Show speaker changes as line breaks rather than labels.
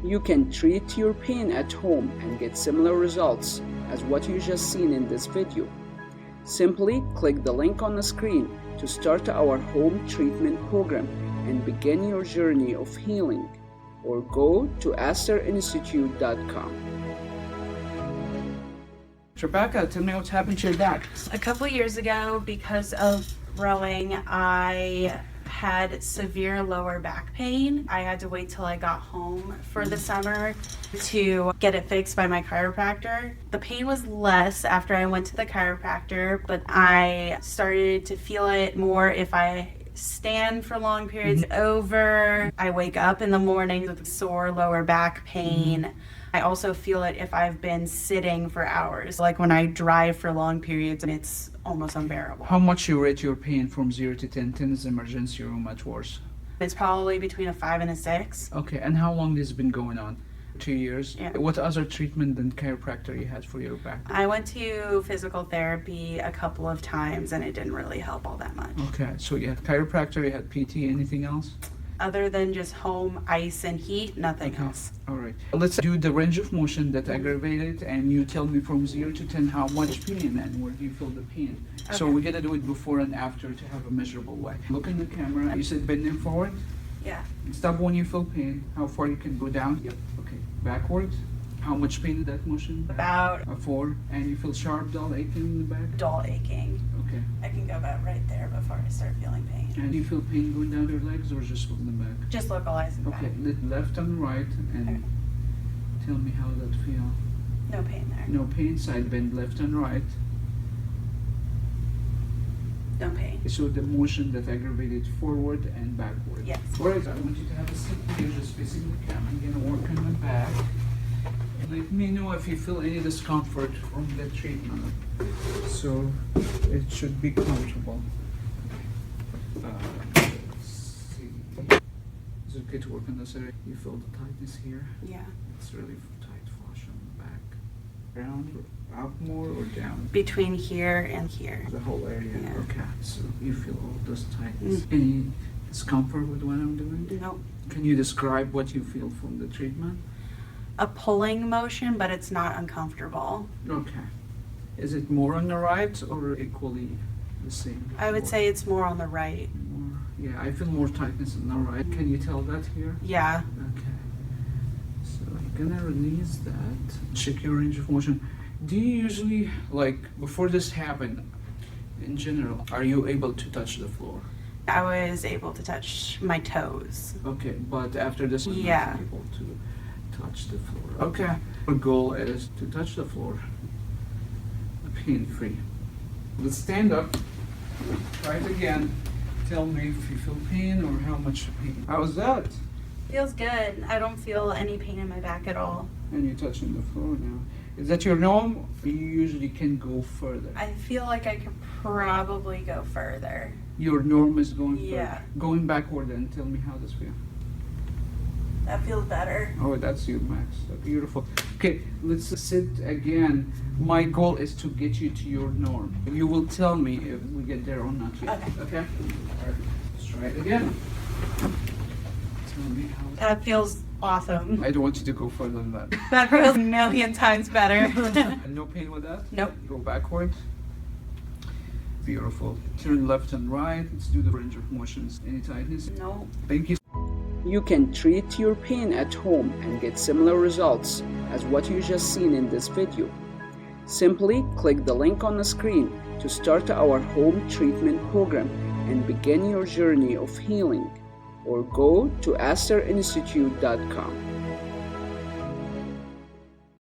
You can treat your pain at home and get similar results as what you just seen in this video. Simply click the link on the screen to start our home treatment program and begin your journey of healing, or go to asterinstitute.com. Rebecca, tell me what's happened to your back.
A couple years ago, because of rowing, I had severe lower back pain. I had to wait till I got home for the summer to get it fixed by my chiropractor. The pain was less after I went to the chiropractor, but I started to feel it more if I stand for long periods over. I wake up in the morning with sore lower back pain. I also feel it if I've been sitting for hours. Like when I drive for long periods, and it's almost unbearable.
How much you rate your pain from 0 to 10? 10 is emergency room, much worse.
It's probably between a 5 and a 6.
Okay, and how long this has been going on? 2 years?
Yeah.
What other treatment than chiropractor you had for your back?
I went to physical therapy a couple of times and it didn't really help all that much.
Okay, so you had chiropractor, you had PT, anything else?
Other than just home ice and heat, nothing else.
All right. Let's do the range of motion that aggravated, and you tell me from 0 to 10 how much pain and where do you feel the pain. So
Okay.
we're gonna do it before and after to have a measurable way. Look in the camera. You said bending forward.
Yeah.
Stop when you feel pain. How far you can go down. Yep. Okay. Backwards. How much pain in that motion?
About
A 4. And you feel sharp, dull, aching in the back.
dull aching.
Okay.
I can go about right there before I start feeling pain.
And do you feel pain going down your legs or just from the back?
Just localizing back.
Okay. Left and right, and
Okay.
tell me how that feel.
No pain there.
No pain, side bend left and right.
No pain.
So the motion that aggravated forward and backward.
Yes.
Alright, I want you to have a seat here, just facing the camera. I'm gonna work on my back. And let me know if you feel any discomfort from the treatment. So it should be comfortable. Let's see. Is it okay to work on this area? You feel the tightness here?
Yeah.
It's really tight flush on the back. Down, up more or down?
Between here and here.
The whole area.
Yeah.
Okay. So you feel all this tightness. Any discomfort with what I'm doing?
Nope.
Can you describe what you feel from the treatment?
A pulling motion, but it's not uncomfortable.
Okay. Is it more on the right or equally the same?
I would say it's more on the right.
More, yeah, I feel more tightness on the right. Can you tell that here?
Yeah.
Okay. So you're gonna release that. Check your range of motion. Do you usually, like, before this happened, in general, are you able to touch the floor?
I was able to touch my toes.
Okay, but after this, you're
Yeah.
not able to touch the floor. Okay. Our goal is to touch the floor pain-free. Let's stand up. Try it again. Tell me if you feel pain or how much pain. How's that?
Feels good. I don't feel any pain in my back at all.
And you're touching the floor now. Is that your norm? Or you usually can go further?
I feel like I could probably go further.
Your norm is going
Yeah.
further. Going backward and tell me how this feels.
That feels better.
Oh, that's you, Max. Beautiful. Okay, let's sit again. My goal is to get you to your norm. You will tell me if we get there or not yet.
Okay.
Okay? All right. Let's try it again. Tell me how.
That feels awesome.
I don't want you to go further than that.
That feels a million times better.
And no pain with that?
Nope.
Go backwards. Beautiful. Turn left and right. Let's do the range of motions. Any tightness?
No.
Thank you. You can treat your pain at home and get similar results as what you just seen in this video. Simply click the link on the screen to start our home treatment program and begin your journey of healing, or go to asterinstitute.com.